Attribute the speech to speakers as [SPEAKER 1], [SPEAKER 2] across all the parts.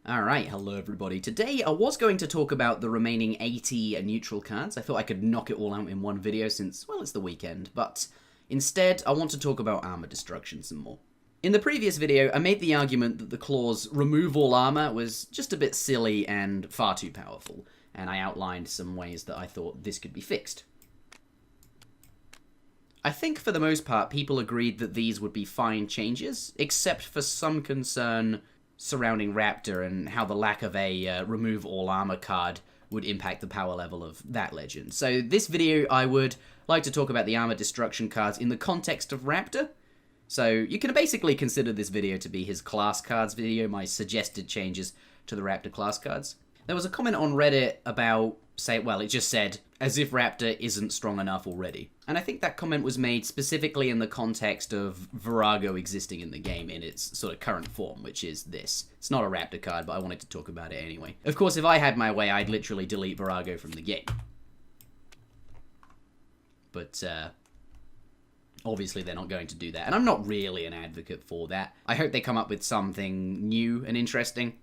[SPEAKER 1] Alright, hello everybody. Today I was going to talk about the remaining 80 neutral cards. I thought I could knock it all out in one video since, well, it's the weekend, but instead I want to talk about armor destruction some more. In the previous video, I made the argument that the clause remove all armor was just a bit silly and far too powerful, and I outlined some ways that I thought this could be fixed. I think for the most part people agreed that these would be fine changes, except for some concern surrounding Raptor and how the lack of a remove all armor card would impact the power level of that legend. So this video I would like to talk about the armor destruction cards in the context of Raptor. So you can basically consider this video to be his class cards video, my suggested changes to the Raptor class cards. There was a comment on Reddit about, it just said, as if Raptor isn't strong enough already. And I think that comment was made specifically in the context of Virago existing in the game in its sort of current form, which is this. It's not a Raptor card, but I wanted to talk about it anyway. Of course, if I had my way, I'd literally delete Virago from the game. But, obviously they're not going to do that, and I'm not really an advocate for that. I hope they come up with something new and interesting.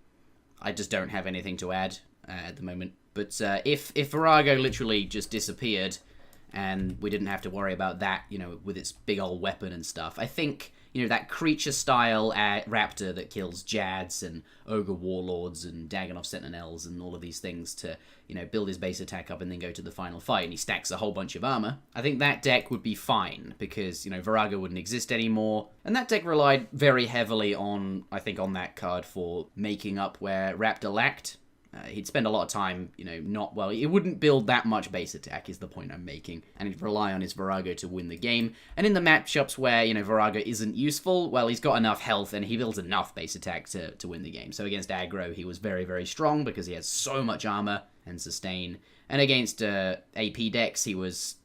[SPEAKER 1] I just don't have anything to add at the moment. But if Virago literally just disappeared and we didn't have to worry about that, you know, with its big old weapon and stuff, I think, you know, that creature-style Raptor that kills Jads and Ogre Warlords and Dagannoth Sentinels and all of these things to, you know, build his base attack up and then go to the final fight, and he stacks a whole bunch of armor, I think that deck would be fine, because, you know, Virago wouldn't exist anymore. And that deck relied very heavily on, I think, on that card for making up where Raptor lacked. He'd spend a lot of time, you know, he wouldn't build that much base attack, is the point I'm making, and he'd rely on his Virago to win the game. And in the matchups where, you know, Virago isn't useful, well, he's got enough health and he builds enough base attack to win the game. So against aggro, he was very, very strong because he has so much armor and sustain. And against AP decks, he was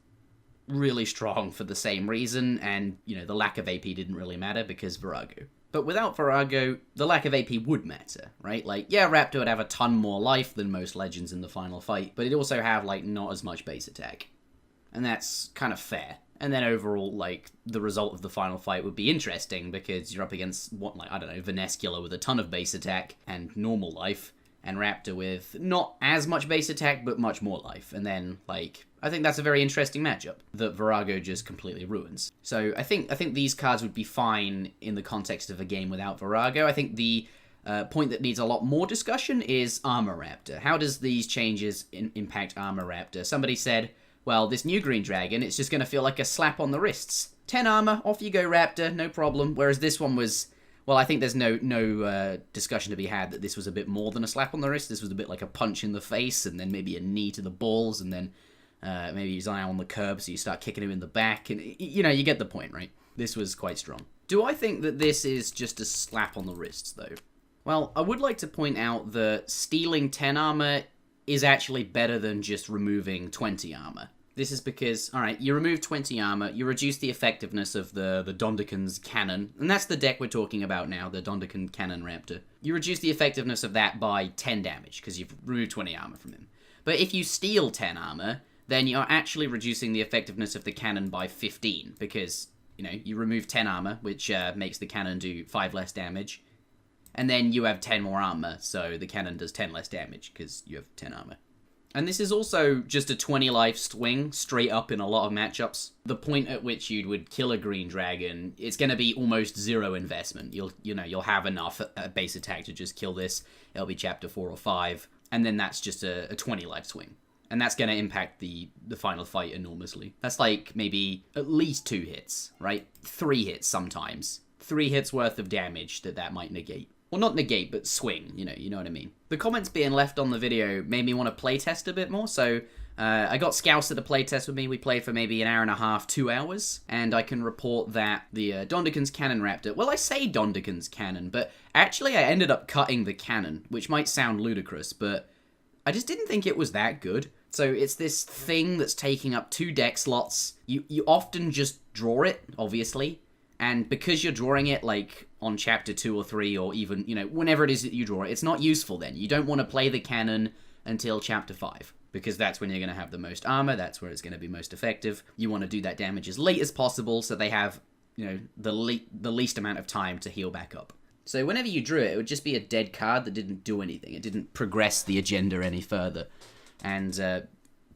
[SPEAKER 1] really strong for the same reason, and, you know, the lack of AP didn't really matter because Virago. But without Virago, the lack of AP would matter, right? Like, yeah, Raptor would have a ton more life than most legends in the final fight, but it'd also have, like, not as much base attack. And that's kind of fair. And then overall, like, the result of the final fight would be interesting, because you're up against, Venescula with a ton of base attack and normal life, and Raptor with not as much base attack, but much more life. And then, like, I think that's a very interesting matchup that Virago just completely ruins. So I think these cards would be fine in the context of a game without Virago. I think the point that needs a lot more discussion is Armour Raptor. How does these changes impact Armour Raptor? Somebody said, well, this new green dragon, it's just going to feel like a slap on the wrists. 10 armor, off you go Raptor, no problem. Whereas this one was, well, I think there's no discussion to be had that this was a bit more than a slap on the wrist. This was a bit like a punch in the face, and then maybe a knee to the balls, and then maybe he's on the curb, so you start kicking him in the back, and, you know, you get the point, right? This was quite strong. Do I think that this is just a slap on the wrists, though? Well, I would like to point out that stealing 10 armor is actually better than just removing 20 armor. This is because, alright, you remove 20 armor, you reduce the effectiveness of the Dondakan's cannon, and that's the deck we're talking about now, the Dondakan Cannon Raptor. You reduce the effectiveness of that by 10 damage, because you've removed 20 armor from him. But if you steal 10 armor, then you're actually reducing the effectiveness of the cannon by 15, because, you know, you remove 10 armor, which makes the cannon do 5 less damage, and then you have 10 more armor, so the cannon does 10 less damage, because you have 10 armor. And this is also just a 20 life swing, straight up in a lot of matchups. The point at which you would kill a green dragon, it's going to be almost zero investment. You'll have enough base attack to just kill this. It'll be chapter 4 or 5, and then that's just a 20 life swing. And that's going to impact the final fight enormously. That's like maybe at least 2 hits, right? 3 hits sometimes. 3 hits worth of damage that might negate. Well, not negate, but swing, you know what I mean. The comments being left on the video made me want to playtest a bit more, so I got Scouse at a playtest with me. We played for maybe an hour and a half, 2 hours, and I can report that the Dondakan's Cannon Raptor, well, I say Dondakan's Cannon, but actually I ended up cutting the cannon, which might sound ludicrous, but I just didn't think it was that good. So it's this thing that's taking up 2 deck slots. You often just draw it, obviously, and because you're drawing it, like, on chapter 2 or 3, or even, you know, whenever it is that you draw it, it's not useful then. You don't want to play the cannon until chapter 5, because that's when you're going to have the most armor, that's where it's going to be most effective. You want to do that damage as late as possible, so they have, you know, the least amount of time to heal back up. So whenever you drew it, it would just be a dead card that didn't do anything. It didn't progress the agenda any further. And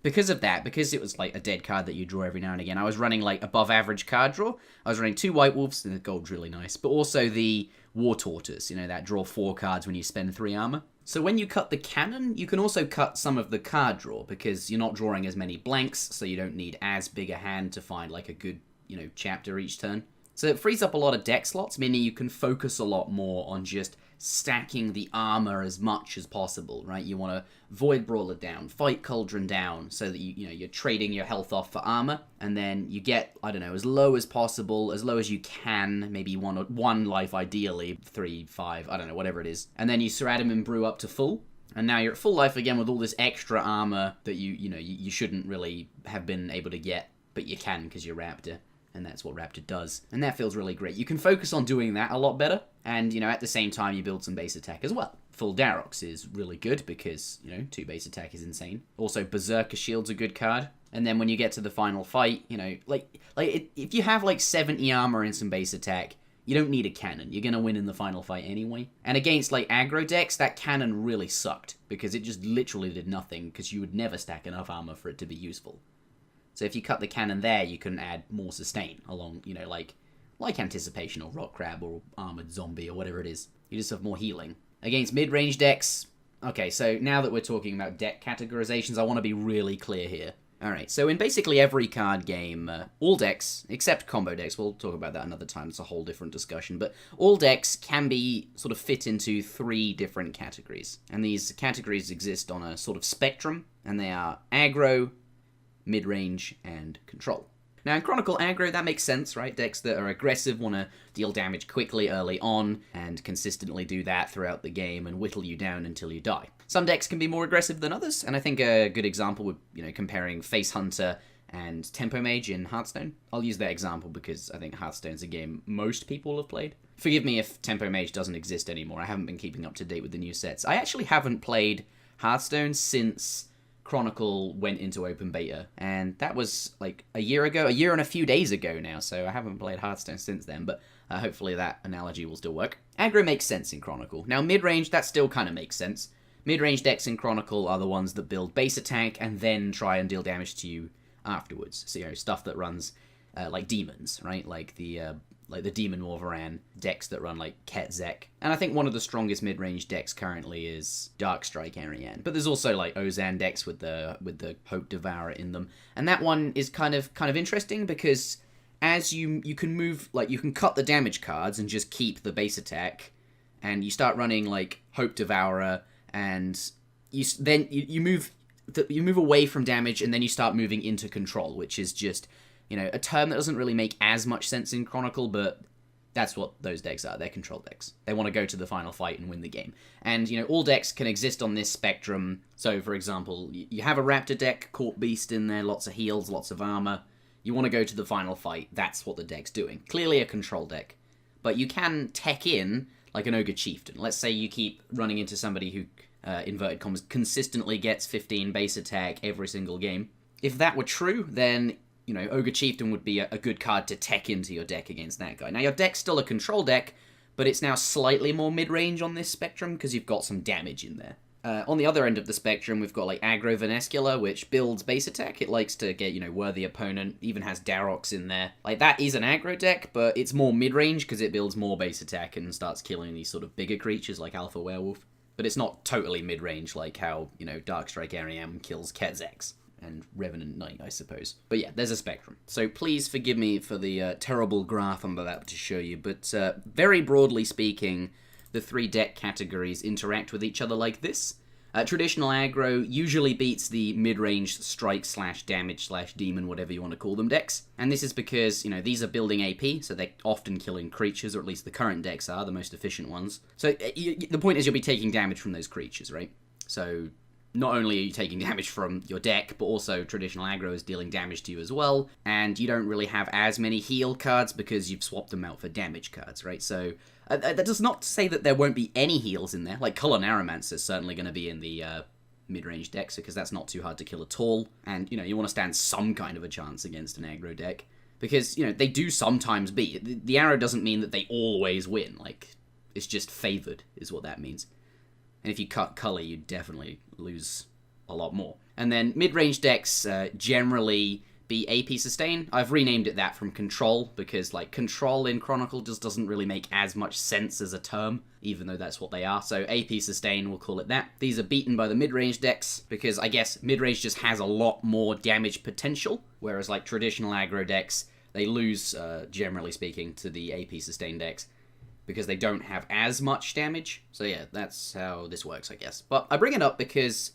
[SPEAKER 1] because of that, because it was like a dead card that you draw every now and again, I was running like above average card draw. I was running 2 White Wolves, and the gold's really nice, but also the War Tortoise, you know, that draw 4 cards when you spend 3 armor. So when you cut the cannon, you can also cut some of the card draw, because you're not drawing as many blanks, so you don't need as big a hand to find like a good, you know, chapter each turn. So it frees up a lot of deck slots, meaning you can focus a lot more on just stacking the armor as much as possible, right? You want to Void Brawler down, Fight Cauldron down, so that you're trading your health off for armor, and then you get, I don't know, as low as possible, as low as you can, maybe one life ideally, 3, 5, I don't know, whatever it is. And then you Ceradim and Brew up to full, and now you're at full life again with all this extra armor that you shouldn't really have been able to get, but you can because you're Raptor. And that's what Raptor does. And that feels really great. You can focus on doing that a lot better. And, you know, at the same time, you build some base attack as well. Full Darox is really good because, you know, 2 base attack is insane. Also, Berserker Shield's a good card. And then when you get to the final fight, you know, if you have, like, 70 armor and some base attack, you don't need a cannon. You're going to win in the final fight anyway. And against, like, aggro decks, that cannon really sucked. Because it just literally did nothing. Because you would never stack enough armor for it to be useful. So if you cut the cannon there, you can add more sustain along, you know, like Anticipation or Rock Crab or Armored Zombie or whatever it is. You just have more healing. Against mid-range decks, okay, so now that we're talking about deck categorizations, I want to be really clear here. Alright, so in basically every card game, all decks, except combo decks, we'll talk about that another time, it's a whole different discussion, but all decks can be sort of fit into 3 different categories. And these categories exist on a sort of spectrum, and they are aggro, mid-range, and control. Now, in Chronicle aggro, that makes sense, right? Decks that are aggressive want to deal damage quickly early on, and consistently do that throughout the game, and whittle you down until you die. Some decks can be more aggressive than others, and I think a good example would, you know, comparing Face Hunter and Tempo Mage in Hearthstone. I'll use that example because I think Hearthstone's a game most people have played. Forgive me if Tempo Mage doesn't exist anymore, I haven't been keeping up to date with the new sets. I actually haven't played Hearthstone since Chronicle went into open beta, and that was like a year and a few days ago now, so I haven't played Hearthstone since then, but hopefully that analogy will still work. Aggro makes sense in Chronicle. Now mid-range, that still kind of makes sense. Mid-range decks in Chronicle are the ones that build base attack and then try and deal damage to you afterwards. So, you know, stuff that runs like demons, right? Like the Demon Wolverine decks that run like Ketzek. And I think one of the strongest mid-range decks currently is Darkstrike Ariane. But there's also like Ozan decks with the Hope Devourer in them. And that one is kind of interesting because as you can move, like you can cut the damage cards and just keep the base attack, and you start running like Hope Devourer, and you move away from damage, and then you start moving into control, which is just, you know, a term that doesn't really make as much sense in Chronicle, but that's what those decks are. They're control decks. They want to go to the final fight and win the game. And, you know, all decks can exist on this spectrum. So, for example, you have a Raptor deck, Corp Beast in there, lots of heals, lots of armor. You want to go to the final fight. That's what the deck's doing. Clearly a control deck. But you can tech in, like an Ogre Chieftain. Let's say you keep running into somebody who, inverted commas, consistently gets 15 base attack every single game. If that were true, then, you know, Ogre Chieftain would be a good card to tech into your deck against that guy. Now, your deck's still a control deck, but it's now slightly more mid-range on this spectrum because you've got some damage in there. On the other end of the spectrum, we've got, like, Aggro Venescula, which builds base attack. It likes to get, you know, worthy opponent, even has Darox in there. Like, that is an aggro deck, but it's more mid-range because it builds more base attack and starts killing these sort of bigger creatures like Alpha Werewolf. But it's not totally mid-range like how, you know, Darkstrike Ariam kills Ketzek. And Revenant Knight, I suppose. But yeah, there's a spectrum. So please forgive me for the terrible graph I'm about to show you, but very broadly speaking, the 3 deck categories interact with each other like this. Traditional aggro usually beats the mid-range strike / damage / demon, whatever you want to call them, decks. And this is because, you know, these are building AP, so they're often killing creatures, or at least the current decks are, the most efficient ones. So the point is you'll be taking damage from those creatures, right? So not only are you taking damage from your deck, but also traditional aggro is dealing damage to you as well, and you don't really have as many heal cards because you've swapped them out for damage cards, right? So that does not say that there won't be any heals in there. Like Color Narromancer is certainly going to be in the mid-range decks because that's not too hard to kill at all, and, you know, you want to stand some kind of a chance against an aggro deck because, you know, they do sometimes beat. The arrow doesn't mean that they always win. Like, It's just favored, is what that means. And if you cut color, you definitely lose a lot more. And then mid-range decks generally be AP sustain. I've renamed it that from control, because like control in Chronicle just doesn't really make as much sense as a term, even though that's what they are. So AP sustain, we'll call it that. These are beaten by the mid-range decks, because I guess mid-range just has a lot more damage potential, whereas like traditional aggro decks, they lose, generally speaking, to the AP sustain decks, because they don't have as much damage. So yeah, that's how this works, I guess. But I bring it up because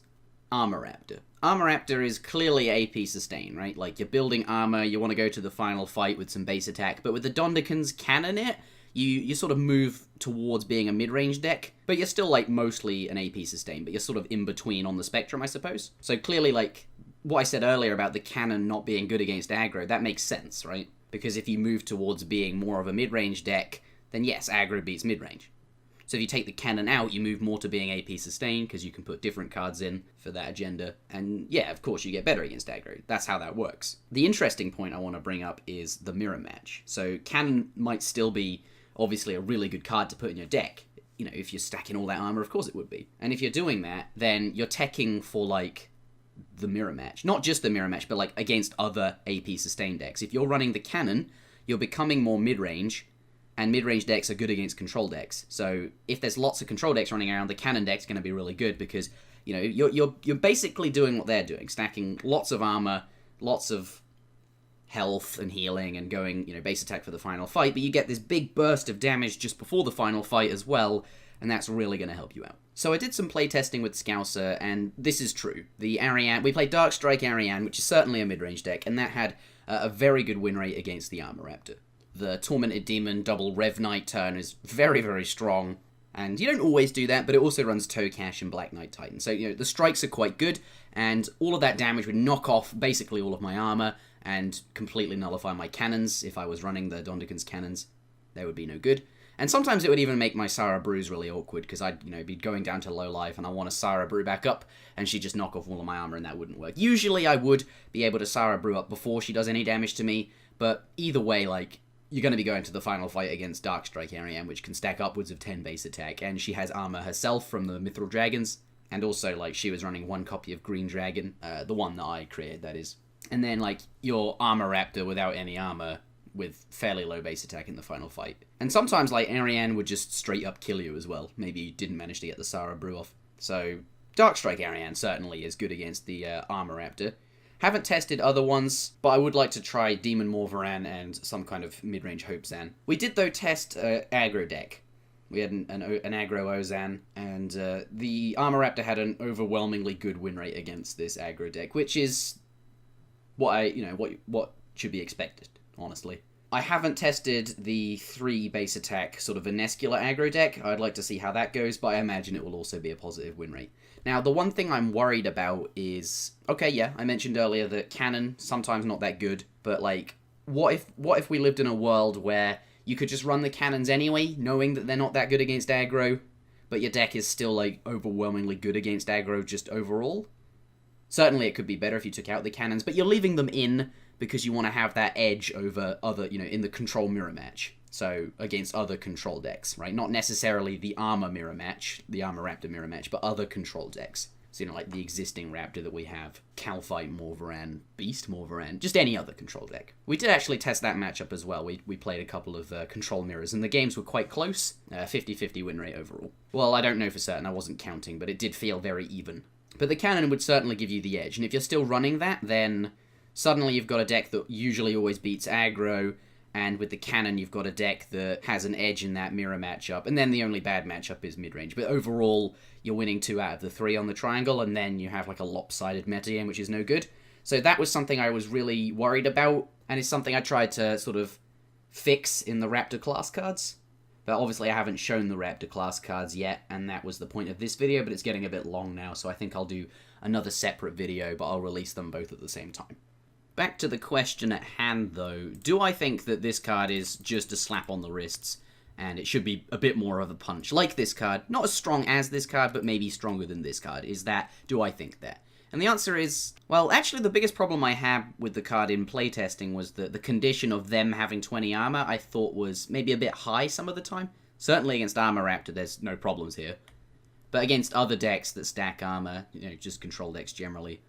[SPEAKER 1] Armour Raptor. Armour Raptor is clearly AP sustain, right? Like, you're building armor, you want to go to the final fight with some base attack, but with the Dondeken's Cannonet, you sort of move towards being a mid-range deck, but you're still, like, mostly an AP sustain, but you're sort of in between on the spectrum, I suppose. So clearly, like, what I said earlier about the cannon not being good against aggro, that makes sense, right? Because if you move towards being more of a mid-range deck, then yes, aggro beats mid-range. So if you take the cannon out, you move more to being AP sustain, because you can put different cards in for that agenda. And yeah, of course, you get better against aggro. That's how that works. The interesting point I want to bring up is the mirror match. So cannon might still be, obviously, a really good card to put in your deck. You know, if you're stacking all that armor, of course it would be. And if you're doing that, then you're teching for, like, the mirror match. Not just the mirror match, but, like, against other AP sustain decks. If you're running the cannon, you're becoming more mid-range, and mid-range decks are good against control decks. So if there's lots of control decks running around, the cannon deck's going to be really good, because, you know, you're basically doing what they're doing, stacking lots of armor, lots of health and healing, and going, you know, base attack for the final fight, but you get this big burst of damage just before the final fight as well, and that's really going to help you out. So I did some playtesting with Scouser, and this is true. The Ariane, we played Darkstrike Ariane, which is certainly a mid-range deck, and that had a very good win rate against the Armour Raptor. The Tormented Demon double Rev Knight turn is very, very strong, and you don't always do that, but it also runs Tokash and Black Knight Titan. So, you know, the strikes are quite good, and all of that damage would knock off basically all of my armor and completely nullify my cannons. If I was running the Dondeken's cannons, they would be no good. And sometimes it would even make my Sarah Brews really awkward, because I'd, you know, be going down to low life and I want to Sarah Brew back up, and she'd just knock off all of my armor, and that wouldn't work. Usually I would be able to Sarah Brew up before she does any damage to me, but either way, like, you're going to be going to the final fight against Darkstrike Ariane, which can stack upwards of 10 base attack, and she has armor herself from the Mithril Dragons, and also, like, she was running one copy of Green Dragon, the one that I created, that is. And then, like, your Armour Raptor without any armor with fairly low base attack in the final fight. And sometimes, like, Ariane would just straight up kill you as well. Maybe you didn't manage to get the Sarah Brew off. So, Darkstrike Ariane certainly is good against the Armour Raptor. Haven't tested other ones, but I would like to try Demon Morvaran and some kind of mid-range Hopesan. We did, though, test aggro deck. We had an aggro Ozan, and the Armour Raptor had an overwhelmingly good win rate against this aggro deck, which is what what should be expected, honestly. I haven't tested the 3 base attack sort of Venescula aggro deck. I'd like to see how that goes, but I imagine it will also be a positive win rate. Now, the one thing I'm worried about is, okay, yeah, I mentioned earlier that cannon, sometimes not that good, but, like, what if we lived in a world where you could just run the cannons anyway, knowing that they're not that good against aggro, but your deck is still, like, overwhelmingly good against aggro just overall? Certainly it could be better if you took out the cannons, but you're leaving them in because you want to have that edge over other, you know, in the control mirror match. So, against other control decks, right? Not necessarily the armor mirror match, the Armour Raptor mirror match, but other control decks. So, you know, like the existing Raptor that we have, Calphite Morvaran, Beast Morvaran, just any other control deck. We did actually test that matchup as well. We played a couple of control mirrors, and the games were quite close. 50-50 win rate overall. Well, I don't know for certain, I wasn't counting, but it did feel very even. But the cannon would certainly give you the edge, and if you're still running that, then suddenly you've got a deck that usually always beats aggro, and with the cannon you've got a deck that has an edge in that mirror matchup, and then the only bad matchup is mid-range. But overall, you're winning 2 out of the 3 on the triangle, and then you have like a lopsided metagame, which is no good. So that was something I was really worried about, and it's something I tried to sort of fix in the Raptor class cards. But obviously I haven't shown the Raptor class cards yet, and that was the point of this video, but it's getting a bit long now, so I think I'll do another separate video, but I'll release them both at the same time. Back to the question at hand, though. Do I think that this card is just a slap on the wrists, and it should be a bit more of a punch? Like this card, not as strong as this card, but maybe stronger than this card. Do I think that? And the answer is, well, actually the biggest problem I had with the card in playtesting was that the condition of them having 20 armor I thought was maybe a bit high some of the time. Certainly against Armour Raptor, there's no problems here. But against other decks that stack armor, just control decks generally,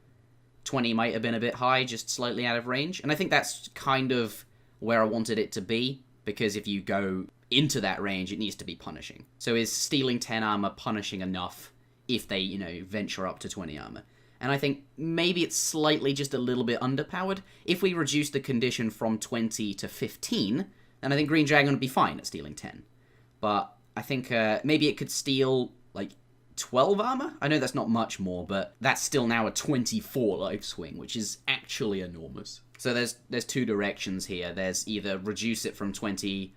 [SPEAKER 1] 20 might have been a bit high, just slightly out of range. And I think that's kind of where I wanted it to be, because if you go into that range, it needs to be punishing. So is stealing 10 armor punishing enough if they, venture up to 20 armor? And I think maybe it's slightly just a little bit underpowered. If we reduce the condition from 20 to 15, then I think Green Dragon would be fine at stealing 10. But I think maybe it could steal, 12 armor? I know that's not much more, but that's still now a 24 life swing, which is actually enormous. So there's two directions here. There's either reduce it from 20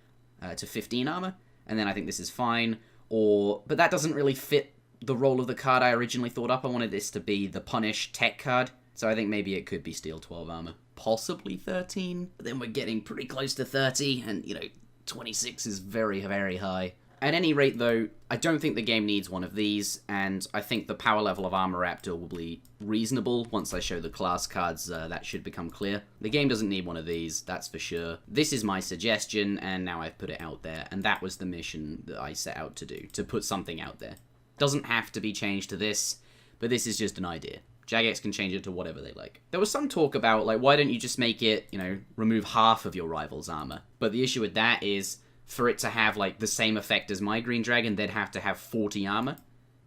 [SPEAKER 1] to 15 armor, and then I think this is fine, but that doesn't really fit the role of the card I originally thought up. I wanted this to be the punish tech card, so I think maybe it could be steal 12 armor. Possibly 13, but then we're getting pretty close to 30, and 26 is very, very high. At any rate, though, I don't think the game needs one of these, and I think the power level of Armour Raptor will be reasonable. Once I show the class cards, that should become clear. The game doesn't need one of these, that's for sure. This is my suggestion, and now I've put it out there, and that was the mission that I set out to do, to put something out there. Doesn't have to be changed to this, but this is just an idea. Jagex can change it to whatever they like. There was some talk about, why don't you just make it, remove half of your rival's armor? But the issue with that is, for it to have, the same effect as my Green Dragon, they'd have to have 40 armor,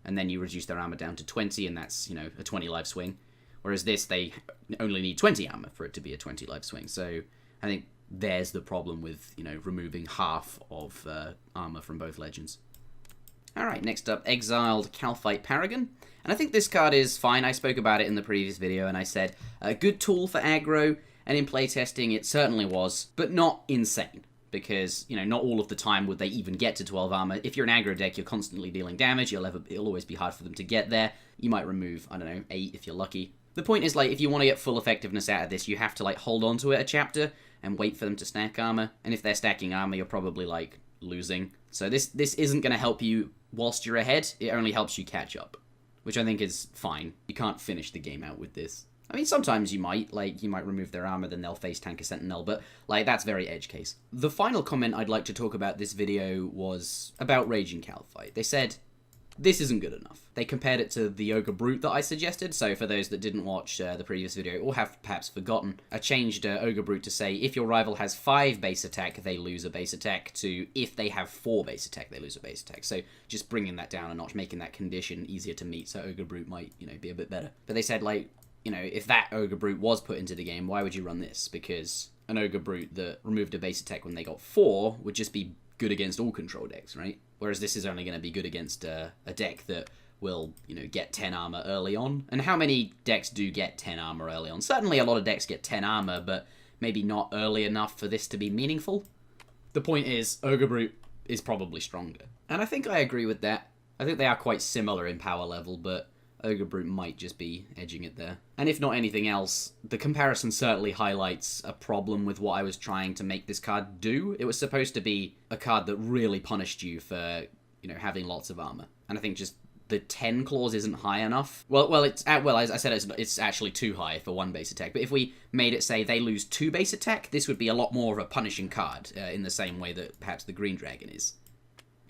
[SPEAKER 1] and then you reduce their armor down to 20, and that's, a 20 life swing. Whereas this, they only need 20 armor for it to be a 20 life swing. So I think there's the problem with, removing half of armor from both legends. Alright, next up, Exiled Calphite Paragon. And I think this card is fine. I spoke about it in the previous video, and I said, a good tool for aggro, and in playtesting it certainly was, but not insane. Because, not all of the time would they even get to 12 armor. If you're an aggro deck, you're constantly dealing damage, it'll always be hard for them to get there. You might remove, 8 if you're lucky. The point is, if you want to get full effectiveness out of this, you have to, hold on to it a chapter and wait for them to stack armor. And if they're stacking armor, you're probably, losing. So this isn't going to help you whilst you're ahead, it only helps you catch up. Which I think is fine. You can't finish the game out with this. I mean, sometimes you might, you might remove their armor, then they'll face tank a sentinel, but, that's very edge case. The final comment I'd like to talk about this video was about Raging Calphite. They said, this isn't good enough. They compared it to the Ogre Brute that I suggested, so for those that didn't watch the previous video, or have perhaps forgotten, I changed Ogre Brute to say, if your rival has 5 base attack, they lose a base attack, to if they have 4 base attack, they lose a base attack. So just bringing that down a notch, making that condition easier to meet, so Ogre Brute might, be a bit better. But they said, if that Ogre Brute was put into the game, why would you run this? Because an Ogre Brute that removed a base attack when they got 4 would just be good against all control decks, right? Whereas this is only going to be good against a deck that will, get 10 armor early on. And how many decks do get 10 armor early on? Certainly a lot of decks get 10 armor, but maybe not early enough for this to be meaningful. The point is, Ogre Brute is probably stronger. And I think I agree with that. I think they are quite similar in power level, but Ogre Brute might just be edging it there. And if not anything else, the comparison certainly highlights a problem with what I was trying to make this card do. It was supposed to be a card that really punished you for, having lots of armor. And I think just the 10 clause isn't high enough. Well, as I said, it's actually too high for 1 base attack. But if we made it say they lose 2 base attack, this would be a lot more of a punishing card, in the same way that perhaps the Green Dragon is.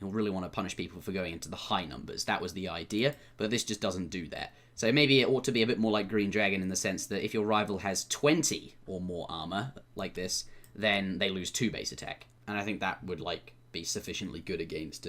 [SPEAKER 1] You'll really want to punish people for going into the high numbers. That was the idea, but this just doesn't do that. So maybe it ought to be a bit more like Green Dragon in the sense that if your rival has 20 or more armor, like this, then they lose 2 base attack. And I think that would, be sufficiently good against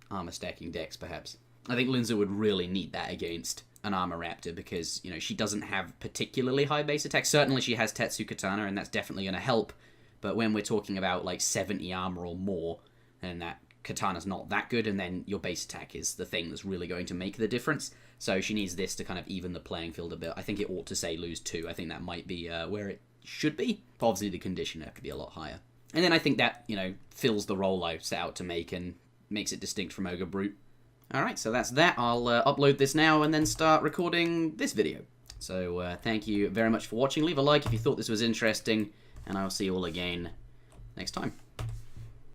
[SPEAKER 1] armor stacking decks, perhaps. I think Linza would really need that against an Armour Raptor because, she doesn't have particularly high base attack. Certainly she has Tetsu Katana, and that's definitely going to help. But when we're talking about, 70 armor or more, and that Katana's not that good, and then your base attack is the thing that's really going to make the difference. So she needs this to kind of even the playing field a bit. I think it ought to say lose 2. I think that might be where it should be. Obviously, the condition could be a lot higher. And then I think that, fills the role I set out to make and makes it distinct from Ogre Brute. Alright, so that's that. I'll upload this now and then start recording this video. So thank you very much for watching. Leave a like if you thought this was interesting, and I'll see you all again next time.